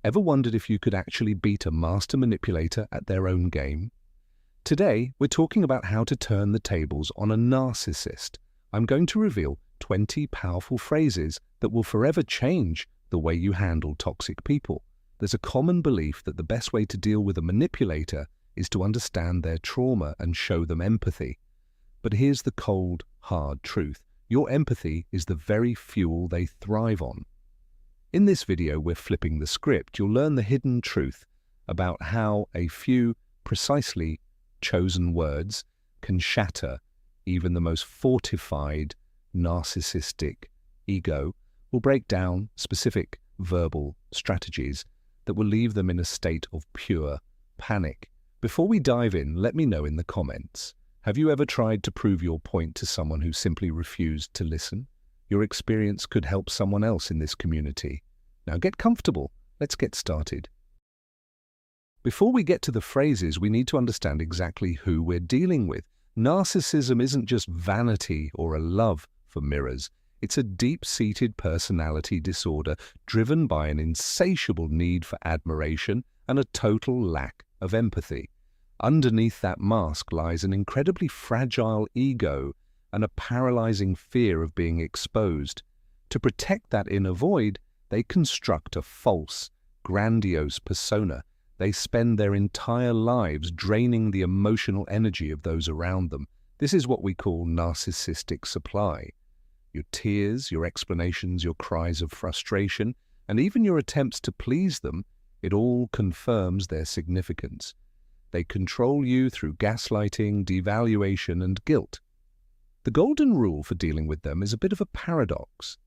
Ever wondered if you could actually beat a master manipulator at their own game? Today, we're talking about how to turn the tables on a narcissist. I'm going to reveal 20 powerful phrases that will forever change the way you handle toxic people. There's a common belief that the best way to deal with a manipulator is to understand their trauma and show them empathy. But here's the cold, hard truth. Your empathy is the very fuel they thrive on. In this video, we're flipping the script. You'll learn the hidden truth about how a few precisely chosen words can shatter even the most fortified narcissistic ego. We'll break down specific verbal strategies that will leave them in a state of pure panic. Before we dive in, let me know in the comments. Have you ever tried to prove your point to someone who simply refused to listen? Your experience could help someone else in this community. Now get comfortable. Let's get started. Before we get to the phrases, we need to understand exactly who we're dealing with. Narcissism isn't just vanity or a love for mirrors. It's a deep-seated personality disorder driven by an insatiable need for admiration and a total lack of empathy. Underneath that mask lies an incredibly fragile ego and a paralyzing fear of being exposed. To protect that inner void, they construct a false, grandiose persona. They spend their entire lives draining the emotional energy of those around them. This is what we call narcissistic supply. Your tears, your explanations, your cries of frustration, and even your attempts to please them, it all confirms their significance. They control you through gaslighting, devaluation, and guilt. The golden rule for dealing with them is a bit of a paradox.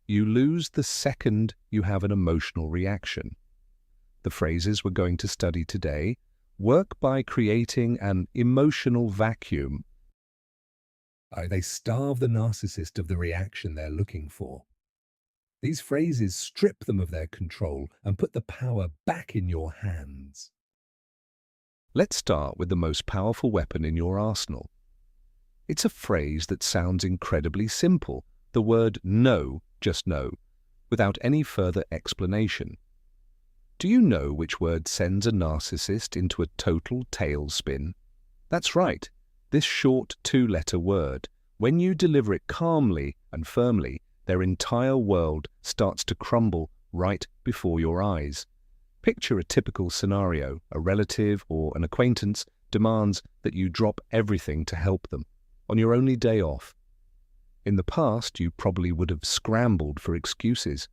You lose the second you have an emotional reaction. The phrases we're going to study today work by creating an emotional vacuum. They starve the narcissist of the reaction they're looking for. These phrases strip them of their control and put the power back in your hands. Let's start with the most powerful weapon in your arsenal. It's a phrase that sounds incredibly simple. The word no, just no, without any further explanation. Do you know which word sends a narcissist into a total tailspin? That's right. This short two-letter word, when you deliver it calmly and firmly, their entire world starts to crumble right before your eyes. Picture a typical scenario. A relative or an acquaintance demands that you drop everything to help them on your only day off. In the past, you probably would have scrambled for excuses.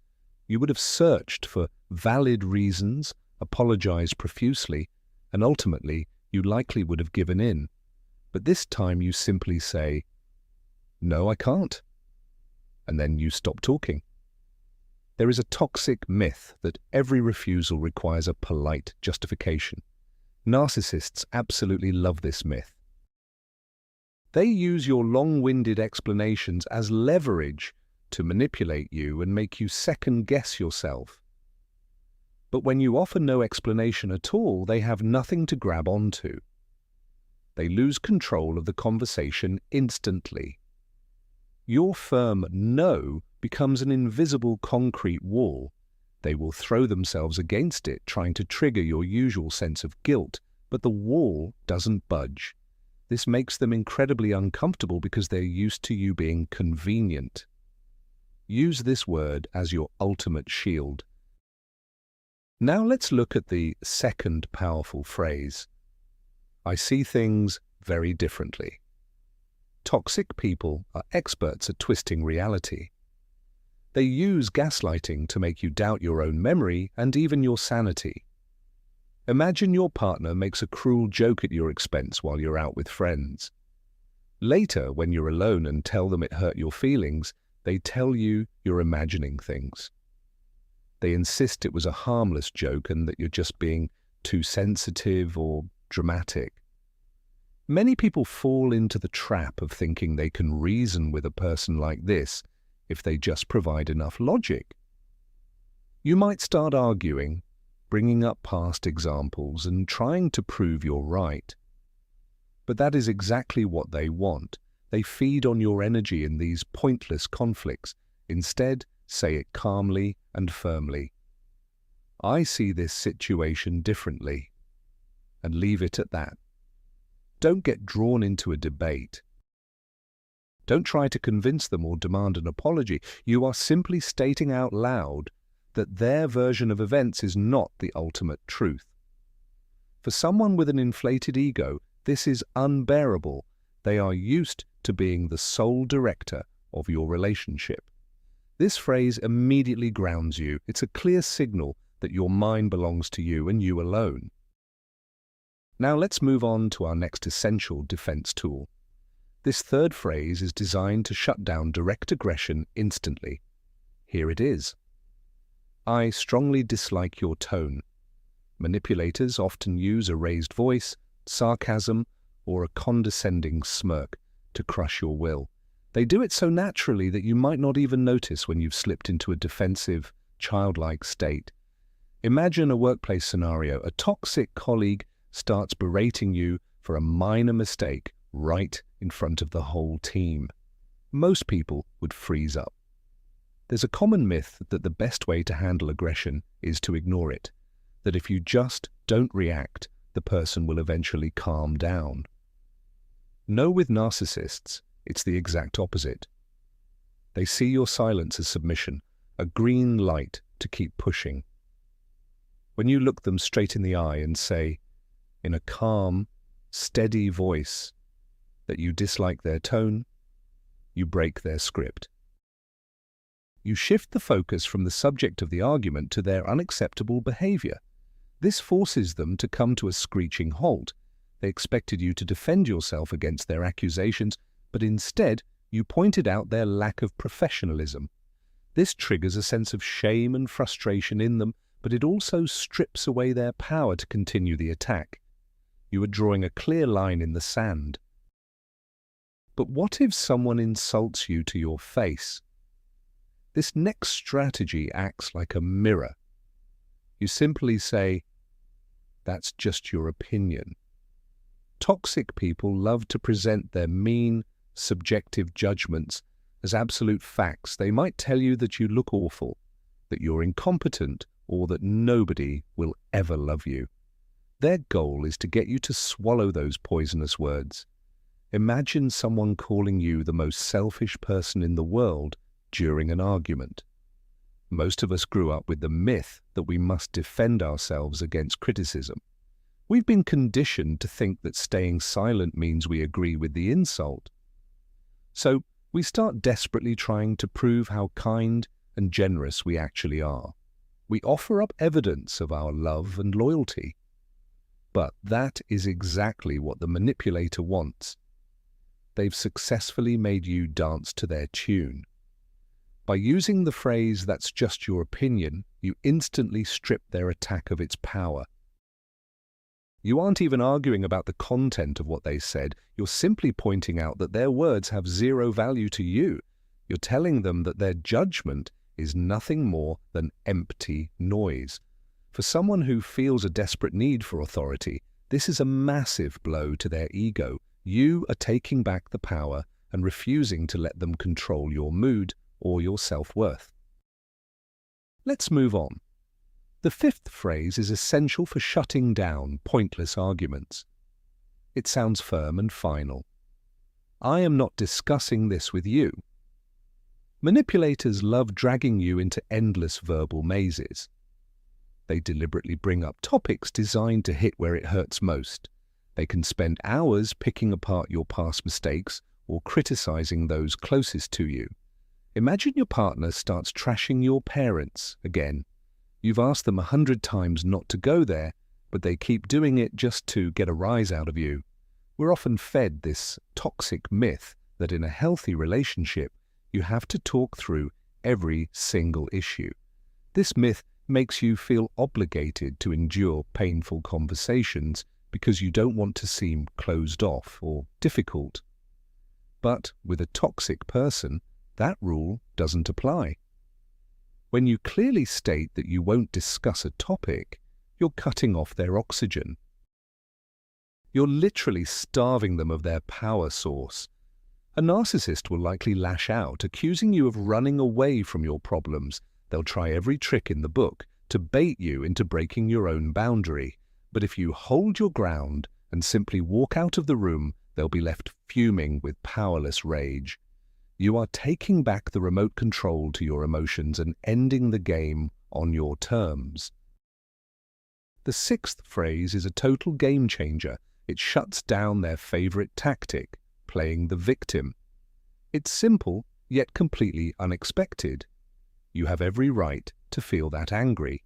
You would have searched for valid reasons, apologized profusely, and ultimately, you likely would have given in. But this time you simply say, "No, I can't." And then you stop talking. There is a toxic myth that every refusal requires a polite justification. Narcissists absolutely love this myth. They use your long-winded explanations as leverage to manipulate you and make you second-guess yourself. But when you offer no explanation at all, they have nothing to grab onto. They lose control of the conversation instantly. Your firm no becomes an invisible concrete wall. They will throw themselves against it, trying to trigger your usual sense of guilt, but the wall doesn't budge. This makes them incredibly uncomfortable because they're used to you being convenient. Use this word as your ultimate shield. Now let's look at the second powerful phrase. I see things very differently. Toxic people are experts at twisting reality. They use gaslighting to make you doubt your own memory and even your sanity. Imagine your partner makes a cruel joke at your expense while you're out with friends. Later, when you're alone and tell them it hurt your feelings, they tell you you're imagining things. They insist it was a harmless joke and that you're just being too sensitive or dramatic. Many people fall into the trap of thinking they can reason with a person like this if they just provide enough logic. You might start arguing, bringing up past examples and trying to prove you're right. But that is exactly what they want. They feed on your energy in these pointless conflicts. Instead, say it calmly and firmly. I see this situation differently, and leave it at that. Don't get drawn into a debate. Don't try to convince them or demand an apology. You are simply stating out loud that their version of events is not the ultimate truth. For someone with an inflated ego, this is unbearable. They are used to being the sole director of your relationship. This phrase immediately grounds you. It's a clear signal that your mind belongs to you and you alone. Now let's move on to our next essential defense tool. This third phrase is designed to shut down direct aggression instantly. Here it is. I strongly dislike your tone. Manipulators often use a raised voice, sarcasm, or a condescending smirk to crush your will. They do it so naturally that you might not even notice when you've slipped into a defensive, childlike state. Imagine a workplace scenario. A toxic colleague starts berating you for a minor mistake right in front of the whole team. Most people would freeze up. There's a common myth that the best way to handle aggression is to ignore it, that if you just don't react, the person will eventually calm down. No, with narcissists, it's the exact opposite. They see your silence as submission, a green light to keep pushing. When you look them straight in the eye and say, in a calm, steady voice, that you dislike their tone, you break their script. You shift the focus from the subject of the argument to their unacceptable behavior. This forces them to come to a screeching halt. They expected you to defend yourself against their accusations, but instead you pointed out their lack of professionalism. This triggers a sense of shame and frustration in them, but it also strips away their power to continue the attack. You are drawing a clear line in the sand. But what if someone insults you to your face? This next strategy acts like a mirror. You simply say, "That's just your opinion." Toxic people love to present their mean, subjective judgments as absolute facts. They might tell you that you look awful, that you're incompetent, or that nobody will ever love you. Their goal is to get you to swallow those poisonous words. Imagine someone calling you the most selfish person in the world during an argument. Most of us grew up with the myth that we must defend ourselves against criticism. We've been conditioned to think that staying silent means we agree with the insult. So we start desperately trying to prove how kind and generous we actually are. We offer up evidence of our love and loyalty. But that is exactly what the manipulator wants. They've successfully made you dance to their tune. By using the phrase, "That's just your opinion," you instantly strip their attack of its power. You aren't even arguing about the content of what they said. You're simply pointing out that their words have zero value to you. You're telling them that their judgment is nothing more than empty noise. For someone who feels a desperate need for authority, this is a massive blow to their ego. You are taking back the power and refusing to let them control your mood or your self-worth. Let's move on. The fifth phrase is essential for shutting down pointless arguments. It sounds firm and final. I am not discussing this with you. Manipulators love dragging you into endless verbal mazes. They deliberately bring up topics designed to hit where it hurts most. They can spend hours picking apart your past mistakes or criticizing those closest to you. Imagine your partner starts trashing your parents again. You've asked them 100 times not to go there, but they keep doing it just to get a rise out of you. We're often fed this toxic myth that in a healthy relationship, you have to talk through every single issue. This myth makes you feel obligated to endure painful conversations because you don't want to seem closed off or difficult. But with a toxic person, that rule doesn't apply. When you clearly state that you won't discuss a topic, you're cutting off their oxygen. You're literally starving them of their power source. A narcissist will likely lash out, accusing you of running away from your problems. They'll try every trick in the book to bait you into breaking your own boundary. But if you hold your ground and simply walk out of the room, they'll be left fuming with powerless rage. You are taking back the remote control to your emotions and ending the game on your terms. The sixth phrase is a total game changer. It shuts down their favorite tactic, playing the victim. It's simple, yet completely unexpected. You have every right to feel that angry.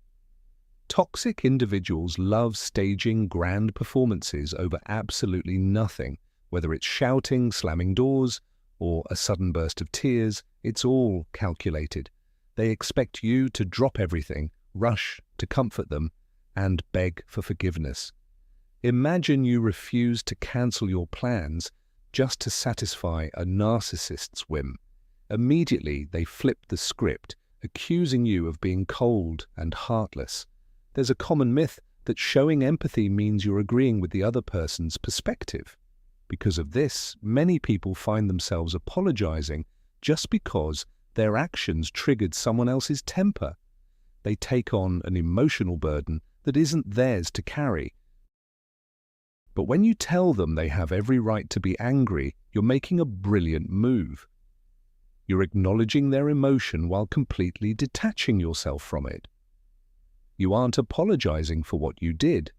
Toxic individuals love staging grand performances over absolutely nothing. Whether it's shouting, slamming doors, or a sudden burst of tears, it's all calculated. They expect you to drop everything, rush to comfort them, and beg for forgiveness. Imagine you refuse to cancel your plans just to satisfy a narcissist's whim. Immediately, they flip the script, accusing you of being cold and heartless. There's a common myth that showing empathy means you're agreeing with the other person's perspective. Because of this, many people find themselves apologizing just because their actions triggered someone else's temper. They take on an emotional burden that isn't theirs to carry. But when you tell them they have every right to be angry, you're making a brilliant move. You're acknowledging their emotion while completely detaching yourself from it. You aren't apologizing for what you did,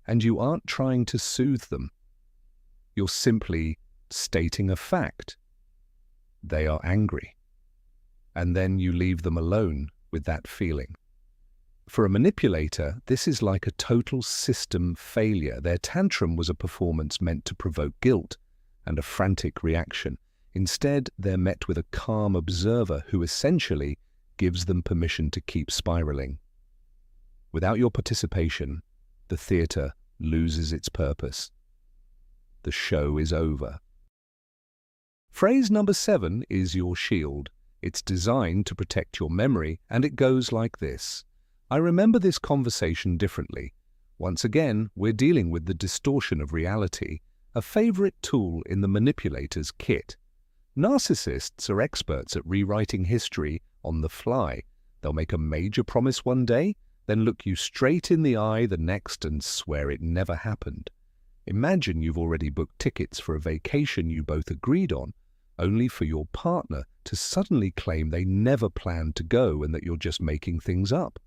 and you aren't trying to soothe them. You're simply stating a fact. They are angry. And then you leave them alone with that feeling. For a manipulator, this is like a total system failure. Their tantrum was a performance meant to provoke guilt and a frantic reaction. Instead, they're met with a calm observer who essentially gives them permission to keep spiraling. Without your participation, the theater loses its purpose. The show is over. Phrase number 7 is your shield. It's designed to protect your memory, and it goes like this. I remember this conversation differently. Once again, we're dealing with the distortion of reality, a favorite tool in the manipulator's kit. Narcissists are experts at rewriting history on the fly. They'll make a major promise one day, then look you straight in the eye the next and swear it never happened. Imagine you've already booked tickets for a vacation you both agreed on, only for your partner to suddenly claim they never planned to go and that you're just making things up.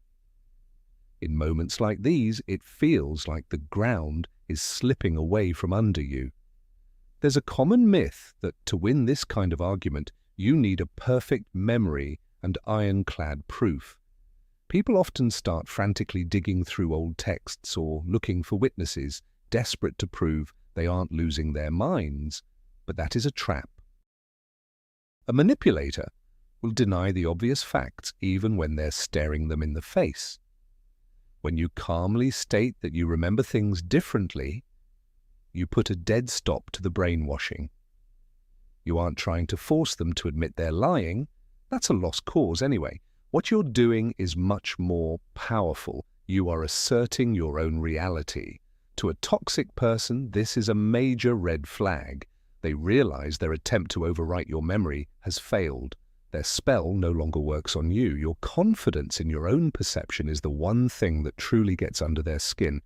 In moments like these, it feels like the ground is slipping away from under you. There's a common myth that to win this kind of argument, you need a perfect memory and ironclad proof. People often start frantically digging through old texts or looking for witnesses, desperate to prove they aren't losing their minds. But that is a trap. A manipulator will deny the obvious facts even when they're staring them in the face. When you calmly state that you remember things differently, you put a dead stop to the brainwashing. You aren't trying to force them to admit they're lying. That's a lost cause anyway. What you're doing is much more powerful. You are asserting your own reality. To a toxic person, this is a major red flag. They realize their attempt to overwrite your memory has failed. Their spell no longer works on you. Your confidence in your own perception is the one thing that truly gets under their skin.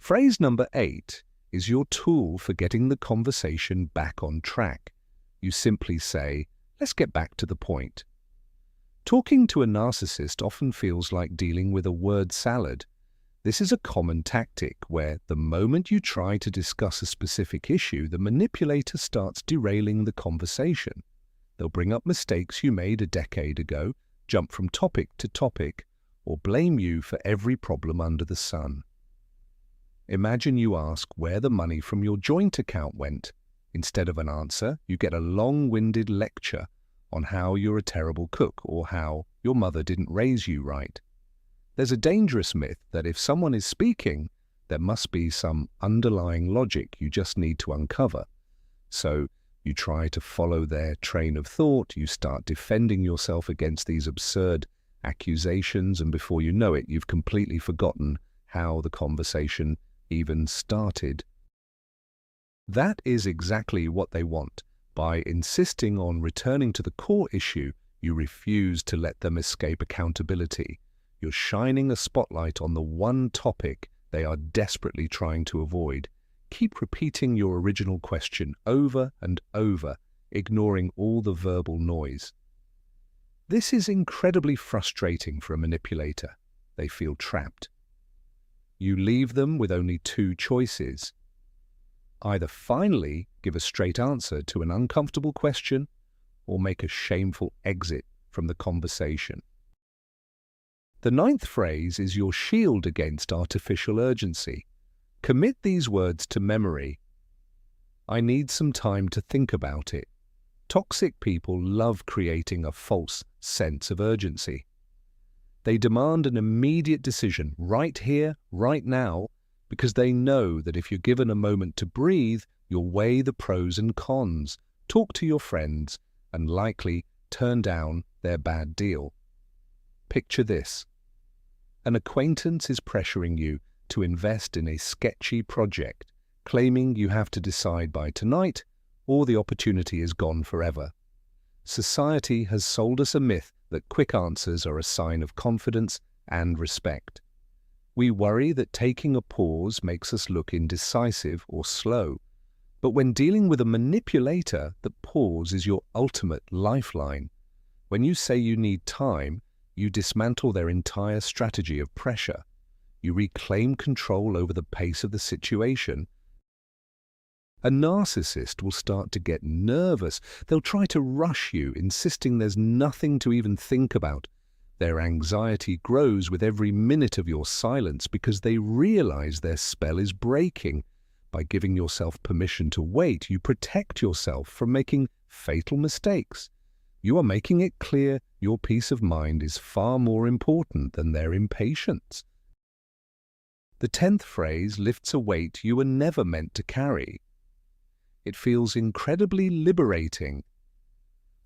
Phrase number 8 is your tool for getting the conversation back on track. You simply say, let's get back to the point. Talking to a narcissist often feels like dealing with a word salad. This is a common tactic where the moment you try to discuss a specific issue, the manipulator starts derailing the conversation. They'll bring up mistakes you made a decade ago, jump from topic to topic, or blame you for every problem under the sun. Imagine you ask where the money from your joint account went. Instead of an answer, you get a long-winded lecture on how you're a terrible cook or how your mother didn't raise you right. There's a dangerous myth that if someone is speaking, there must be some underlying logic you just need to uncover. So you try to follow their train of thought, you start defending yourself against these absurd accusations, and before you know it, you've completely forgotten how the conversation even started. That is exactly what they want. By insisting on returning to the core issue, you refuse to let them escape accountability. You're shining a spotlight on the one topic they are desperately trying to avoid. Keep repeating your original question over and over, ignoring all the verbal noise. This is incredibly frustrating for a manipulator. They feel trapped. You leave them with only two choices. Either finally give a straight answer to an uncomfortable question, or make a shameful exit from the conversation. The ninth phrase is your shield against artificial urgency. Commit these words to memory. I need some time to think about it. Toxic people love creating a false sense of urgency. They demand an immediate decision right here, right now, because they know that if you're given a moment to breathe, you'll weigh the pros and cons, talk to your friends, and likely turn down their bad deal. Picture this. An acquaintance is pressuring you to invest in a sketchy project, claiming you have to decide by tonight or the opportunity is gone forever. Society has sold us a myth that quick answers are a sign of confidence and respect. We worry that taking a pause makes us look indecisive or slow. But when dealing with a manipulator, the pause is your ultimate lifeline. When you say you need time, you dismantle their entire strategy of pressure. You reclaim control over the pace of the situation. A narcissist will start to get nervous. They'll try to rush you, insisting there's nothing to even think about. Their anxiety grows with every minute of your silence because they realize their spell is breaking. By giving yourself permission to wait, you protect yourself from making fatal mistakes. You are making it clear your peace of mind is far more important than their impatience. The 10th phrase lifts a weight you were never meant to carry. It feels incredibly liberating.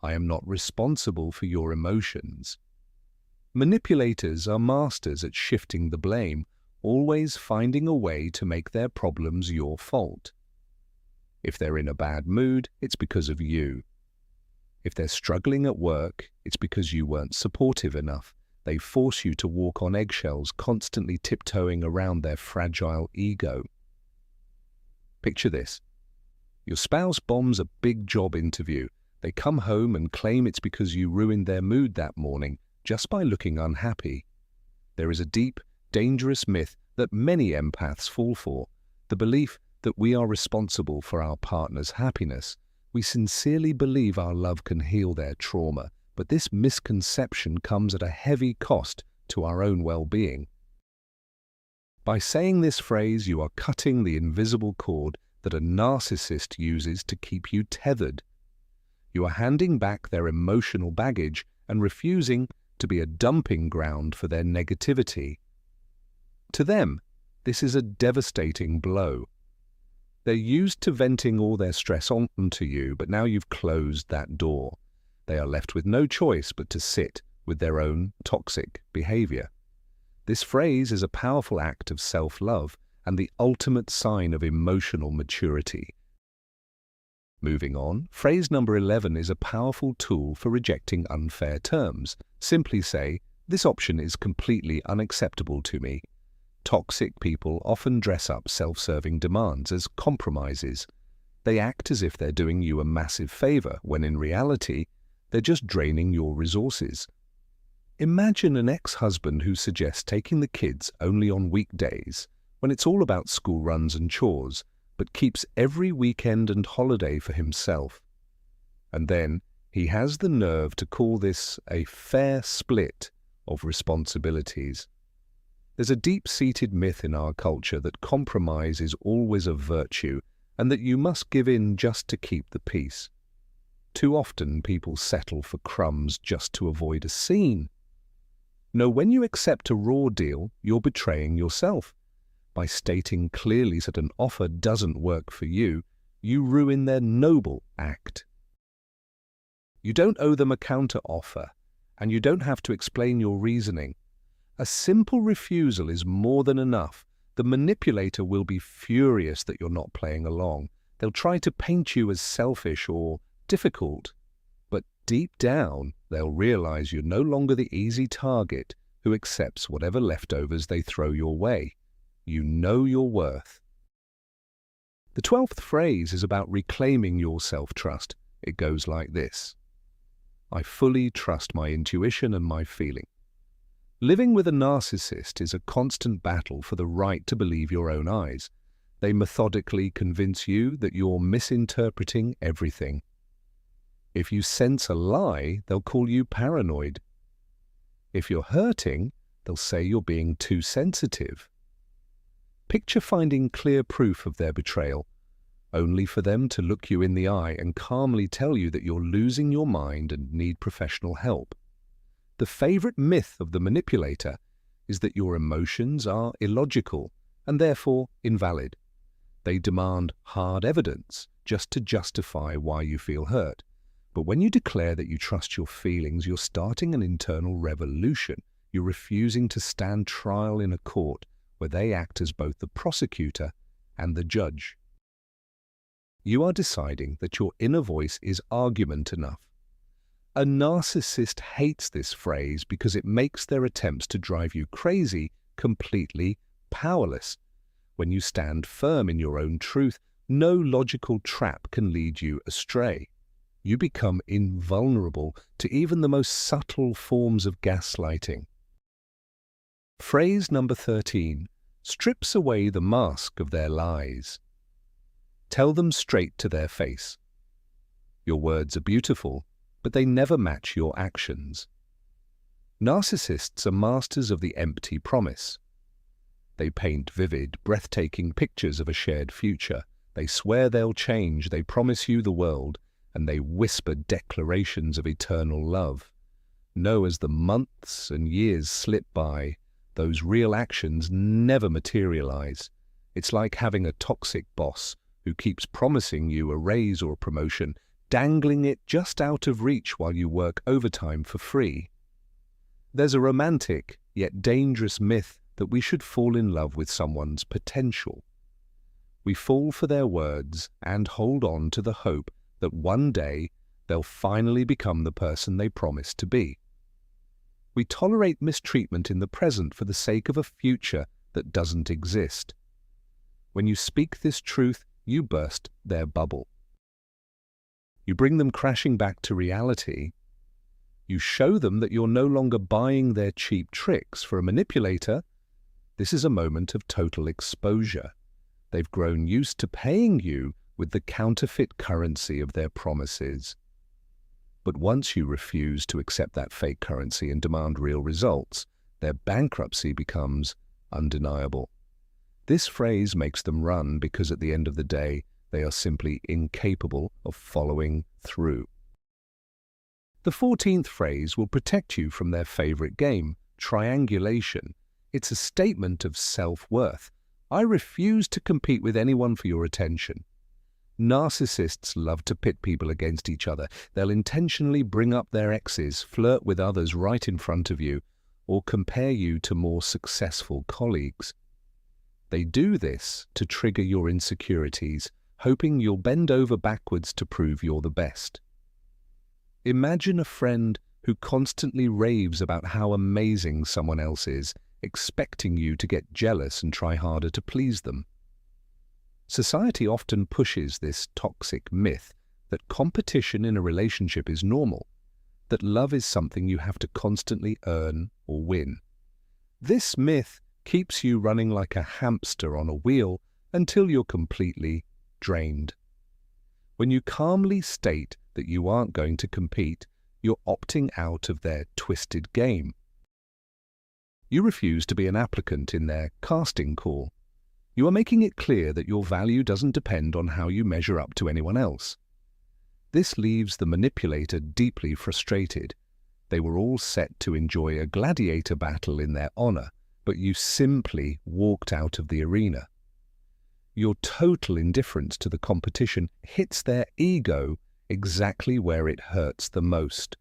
I am not responsible for your emotions. Manipulators are masters at shifting the blame, always finding a way to make their problems your fault. If they're in a bad mood, it's because of you. If they're struggling at work, it's because you weren't supportive enough. They force you to walk on eggshells, constantly tiptoeing around their fragile ego. Picture this. Your spouse bombs a big job interview. They come home and claim it's because you ruined their mood that morning just by looking unhappy. There is a deep, dangerous myth that many empaths fall for, the belief that we are responsible for our partner's happiness. We sincerely believe our love can heal their trauma, but this misconception comes at a heavy cost to our own well-being. By saying this phrase, you are cutting the invisible cord that a narcissist uses to keep you tethered. You are handing back their emotional baggage and refusing to be a dumping ground for their negativity. To them, this is a devastating blow. They're used to venting all their stress onto you, but now you've closed that door. They are left with no choice but to sit with their own toxic behavior. This phrase is a powerful act of self-love and the ultimate sign of emotional maturity. Moving on, phrase number 11 is a powerful tool for rejecting unfair terms. Simply say, "This option is completely unacceptable to me." Toxic people often dress up self-serving demands as compromises. They act as if they're doing you a massive favor, when in reality, they're just draining your resources. Imagine an ex-husband who suggests taking the kids only on weekdays, when it's all about school runs and chores, but keeps every weekend and holiday for himself. And then he has the nerve to call this a fair split of responsibilities. There's a deep-seated myth in our culture that compromise is always a virtue and that you must give in just to keep the peace. Too often people settle for crumbs just to avoid a scene. No, when you accept a raw deal, you're betraying yourself. By stating clearly that an offer doesn't work for you, you ruin their noble act. You don't owe them a counter-offer, and you don't have to explain your reasoning. A simple refusal is more than enough. The manipulator will be furious that you're not playing along. They'll try to paint you as selfish or difficult. But deep down, they'll realize you're no longer the easy target who accepts whatever leftovers they throw your way. You know your worth. The 12th phrase is about reclaiming your self-trust. It goes like this: I fully trust my intuition and my feeling. Living with a narcissist is a constant battle for the right to believe your own eyes. They methodically convince you that you're misinterpreting everything. If you sense a lie, they'll call you paranoid. If you're hurting, they'll say you're being too sensitive. Picture finding clear proof of their betrayal, only for them to look you in the eye and calmly tell you that you're losing your mind and need professional help. The favorite myth of the manipulator is that your emotions are illogical and therefore invalid. They demand hard evidence just to justify why you feel hurt. But when you declare that you trust your feelings, you're starting an internal revolution. You're refusing to stand trial in a court where they act as both the prosecutor and the judge. You are deciding that your inner voice is argument enough. A narcissist hates this phrase because it makes their attempts to drive you crazy completely powerless. When you stand firm in your own truth, no logical trap can lead you astray. You become invulnerable to even the most subtle forms of gaslighting. Phrase number 13 strips away the mask of their lies. Tell them straight to their face. Your words are beautiful, but they never match your actions. Narcissists are masters of the empty promise. They paint vivid, breathtaking pictures of a shared future. They swear they'll change, they promise you the world, and they whisper declarations of eternal love. Know as the months and years slip by, those real actions never materialize. It's like having a toxic boss who keeps promising you a raise or a promotion, dangling it just out of reach while you work overtime for free. There's a romantic, yet dangerous myth that we should fall in love with someone's potential. We fall for their words and hold on to the hope that one day they'll finally become the person they promised to be. We tolerate mistreatment in the present for the sake of a future that doesn't exist. When you speak this truth, you burst their bubble. You bring them crashing back to reality. You show them that you're no longer buying their cheap tricks. For a manipulator, this is a moment of total exposure. They've grown used to paying you with the counterfeit currency of their promises. But once you refuse to accept that fake currency and demand real results, their bankruptcy becomes undeniable. This phrase makes them run because at the end of the day, they are simply incapable of following through. The 14th phrase will protect you from their favorite game, triangulation. It's a statement of self-worth. I refuse to compete with anyone for your attention. Narcissists love to pit people against each other. They'll intentionally bring up their exes, flirt with others right in front of you, or compare you to more successful colleagues. They do this to trigger your insecurities, hoping you'll bend over backwards to prove you're the best. Imagine a friend who constantly raves about how amazing someone else is, expecting you to get jealous and try harder to please them. Society often pushes this toxic myth that competition in a relationship is normal, that love is something you have to constantly earn or win. This myth keeps you running like a hamster on a wheel until you're completely drained. When you calmly state that you aren't going to compete, you're opting out of their twisted game. You refuse to be an applicant in their casting call. You are making it clear that your value doesn't depend on how you measure up to anyone else. This leaves the manipulator deeply frustrated. They were all set to enjoy a gladiator battle in their honor, but you simply walked out of the arena. Your total indifference to the competition hits their ego exactly where it hurts the most.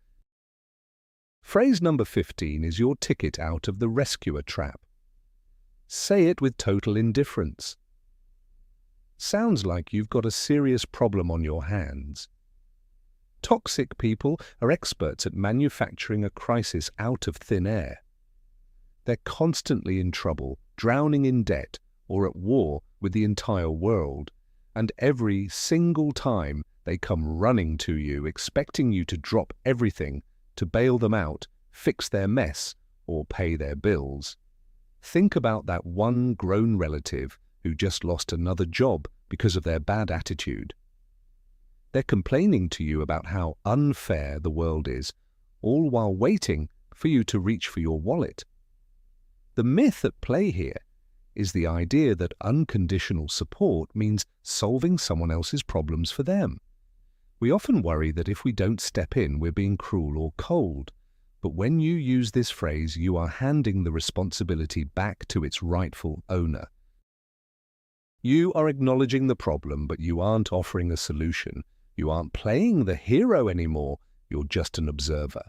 Phrase number 15 is your ticket out of the rescuer trap. Say it with total indifference. Sounds like you've got a serious problem on your hands. Toxic people are experts at manufacturing a crisis out of thin air. They're constantly in trouble, drowning in debt, or at war with the entire world. And every single time they come running to you, expecting you to drop everything to bail them out, fix their mess, or pay their bills. Think about that one grown relative who just lost another job because of their bad attitude. They're complaining to you about how unfair the world is, all while waiting for you to reach for your wallet. The myth at play here is the idea that unconditional support means solving someone else's problems for them. We often worry that if we don't step in, we're being cruel or cold. But when you use this phrase, you are handing the responsibility back to its rightful owner. You are acknowledging the problem, but you aren't offering a solution. You aren't playing the hero anymore, you're just an observer.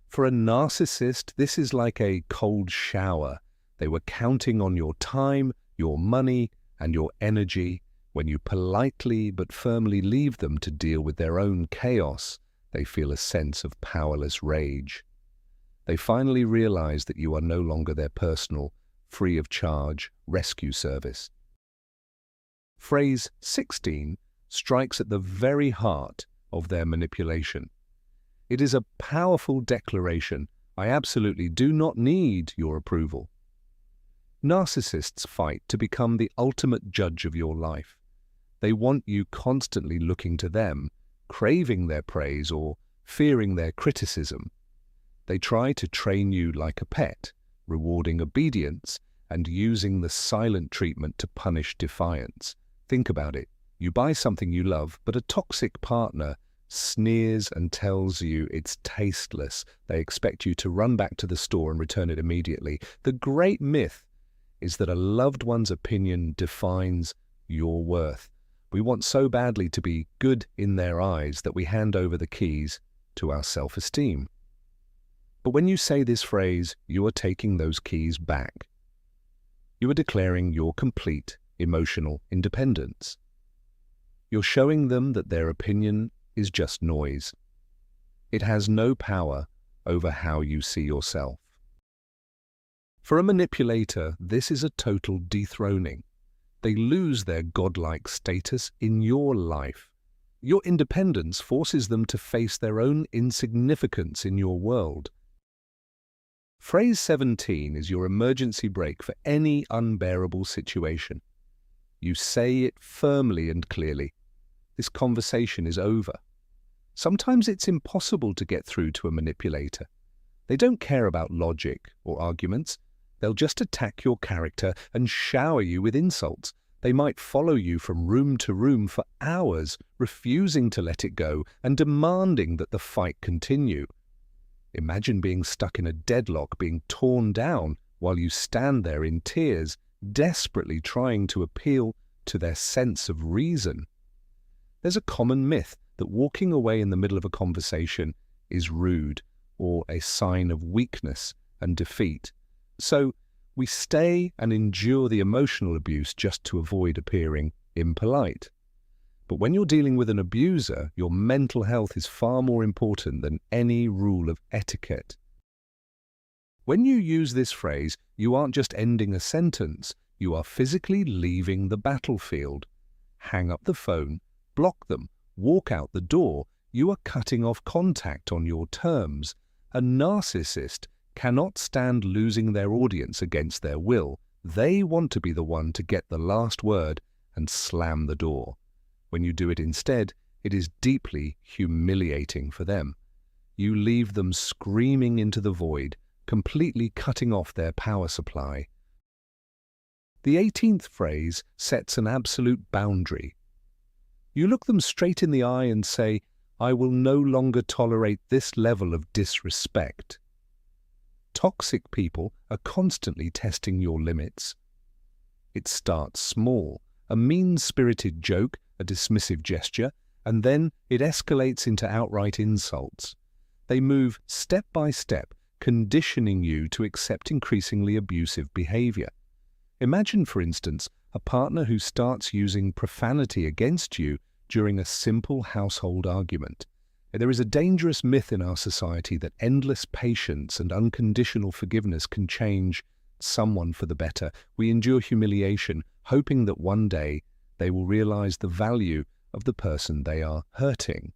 For a narcissist, this is like a cold shower. They were counting on your time, your money, and your energy. When you politely but firmly leave them to deal with their own chaos, they feel a sense of powerless rage. They finally realize that you are no longer their personal, free of charge rescue service. Phrase 16 strikes at the very heart of their manipulation. It is a powerful declaration. I absolutely do not need your approval. Narcissists fight to become the ultimate judge of your life. They want you constantly looking to them, craving their praise or fearing their criticism. They try to train you like a pet, rewarding obedience and using the silent treatment to punish defiance. Think about it. You buy something you love, but a toxic partner sneers and tells you it's tasteless. They expect you to run back to the store and return it immediately. The great myth is that a loved one's opinion defines your worth. We want so badly to be good in their eyes that we hand over the keys to our self-esteem. But when you say this phrase, you are taking those keys back. You are declaring your complete emotional independence. You're showing them that their opinion is just noise. It has no power over how you see yourself. For a manipulator, this is a total dethroning. They lose their godlike status in your life. Your independence forces them to face their own insignificance in your world. Phrase 17 is your emergency brake for any unbearable situation. You say it firmly and clearly. This conversation is over. Sometimes it's impossible to get through to a manipulator. They don't care about logic or arguments. They'll just attack your character and shower you with insults. They might follow you from room to room for hours, refusing to let it go and demanding that the fight continue. Imagine being stuck in a deadlock, being torn down while you stand there in tears, desperately trying to appeal to their sense of reason. There's a common myth that walking away in the middle of a conversation is rude or a sign of weakness and defeat. So we stay and endure the emotional abuse just to avoid appearing impolite. But when you're dealing with an abuser, your mental health is far more important than any rule of etiquette. When you use this phrase, you aren't just ending a sentence, you are physically leaving the battlefield. Hang up the phone, block them, walk out the door. You are cutting off contact on your terms. A narcissist cannot stand losing their audience against their will. They want to be the one to get the last word and slam the door. When you do it instead, it is deeply humiliating for them. You leave them screaming into the void, completely cutting off their power supply. The 18th phrase sets an absolute boundary. You look them straight in the eye and say, I will no longer tolerate this level of disrespect. Toxic people are constantly testing your limits. It starts small, a mean-spirited joke, a dismissive gesture, and then it escalates into outright insults. They move step by step, conditioning you to accept increasingly abusive behavior. Imagine, for instance, a partner who starts using profanity against you during a simple household argument. There is a dangerous myth in our society that endless patience and unconditional forgiveness can change someone for the better. We endure humiliation, hoping that one day they will realize the value of the person they are hurting.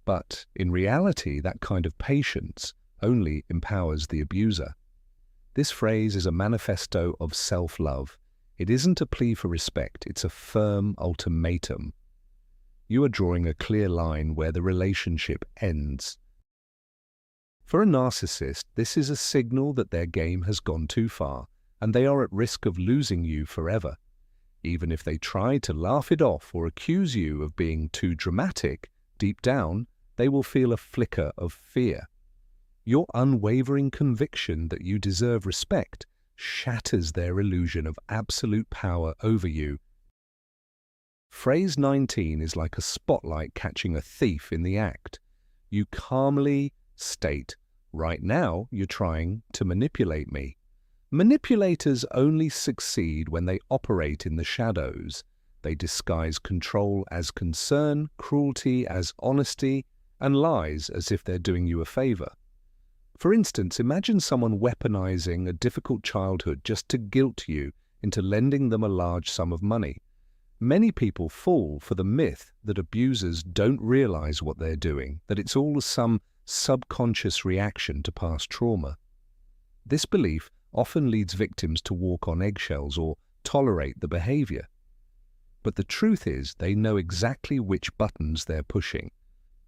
But in reality, that kind of patience only empowers the abuser. This phrase is a manifesto of self-love. It isn't a plea for respect, it's a firm ultimatum. You are drawing a clear line where the relationship ends. For a narcissist, this is a signal that their game has gone too far, and they are at risk of losing you forever. Even if they try to laugh it off or accuse you of being too dramatic, deep down, they will feel a flicker of fear. Your unwavering conviction that you deserve respect shatters their illusion of absolute power over you. Phrase 19 is like a spotlight catching a thief in the act. You calmly state, "Right now, you're trying to manipulate me." Manipulators only succeed when they operate in the shadows. They disguise control as concern, cruelty as honesty, and lies as if they're doing you a favor. For instance, imagine someone weaponizing a difficult childhood just to guilt you into lending them a large sum of money. Many people fall for the myth that abusers don't realize what they're doing, that it's all some subconscious reaction to past trauma. This belief often leads victims to walk on eggshells or tolerate the behavior. But the truth is, they know exactly which buttons they're pushing.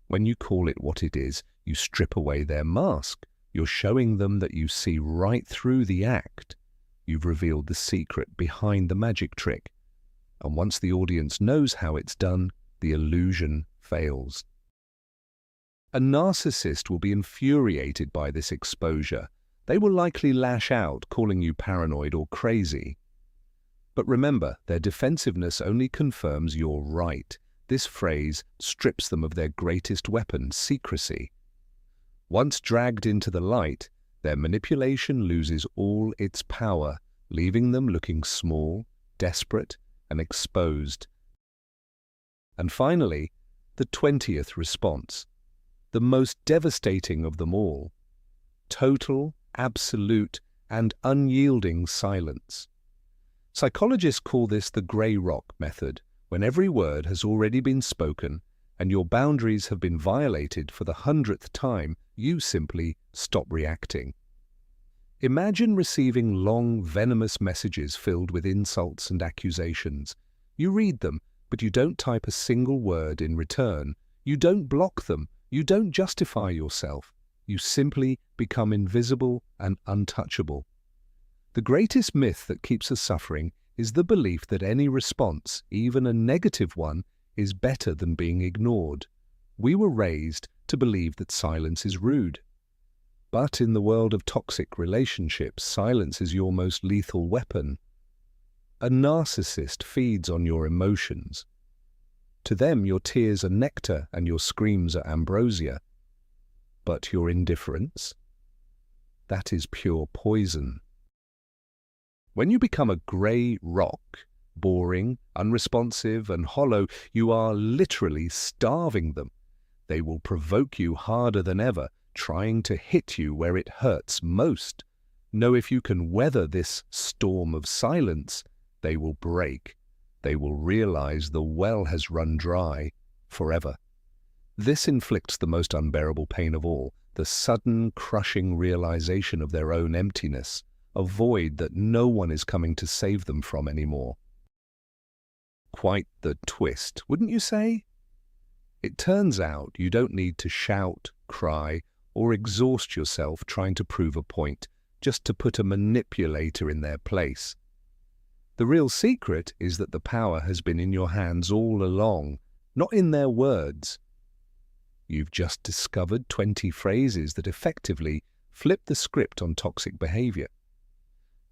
When you call it what it is, you strip away their mask. You're showing them that you see right through the act. You've revealed the secret behind the magic trick. And once the audience knows how it's done, the illusion fails. A narcissist will be infuriated by this exposure. They will likely lash out, calling you paranoid or crazy. But remember, their defensiveness only confirms you're right. This phrase strips them of their greatest weapon, secrecy. Once dragged into the light, their manipulation loses all its power, leaving them looking small, desperate, and exposed. And finally, the 20th response, the most devastating of them all: total, absolute, and unyielding silence. Psychologists call this the grey rock method, when every word has already been spoken and your boundaries have been violated for the 100th time, you simply stop reacting. Imagine receiving long, venomous messages filled with insults and accusations. You read them, but you don't type a single word in return. You don't block them. You don't justify yourself. You simply become invisible and untouchable. The greatest myth that keeps us suffering is the belief that any response, even a negative one, is better than being ignored. We were raised to believe that silence is rude. But in the world of toxic relationships, silence is your most lethal weapon. A narcissist feeds on your emotions. To them, your tears are nectar and your screams are ambrosia. But your indifference? That is pure poison. When you become a grey rock, boring, unresponsive, and hollow, you are literally starving them. They will provoke you harder than ever, trying to hit you where it hurts most. Know if you can weather this storm of silence, they will break. They will realize the well has run dry forever. This inflicts the most unbearable pain of all, the sudden, crushing realization of their own emptiness, a void that no one is coming to save them from anymore. Quite the twist, wouldn't you say? It turns out you don't need to shout, cry, or exhaust yourself trying to prove a point just to put a manipulator in their place. The real secret is that the power has been in your hands all along, not in their words. You've just discovered 20 phrases that effectively flip the script on toxic behavior.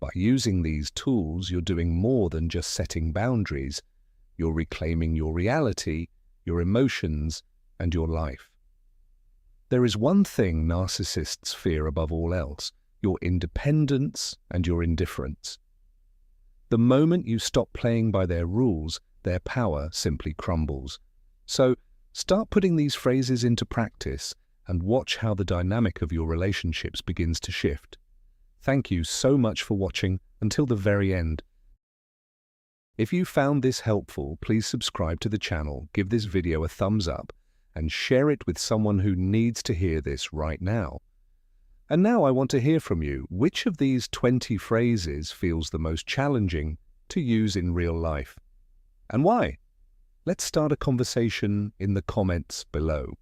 By using these tools, you're doing more than just setting boundaries. You're reclaiming your reality, your emotions, and your life. There is one thing narcissists fear above all else: your independence and your indifference. The moment you stop playing by their rules, their power simply crumbles. So, Start putting these phrases into practice and watch how the dynamic of your relationships begins to shift. Thank you so much for watching until the very end. If you found this helpful, please subscribe to the channel, give this video a thumbs up, and share it with someone who needs to hear this right now. And now I want to hear from you. Which of these 20 phrases feels the most challenging to use in real life? And why? Let's start a conversation in the comments below.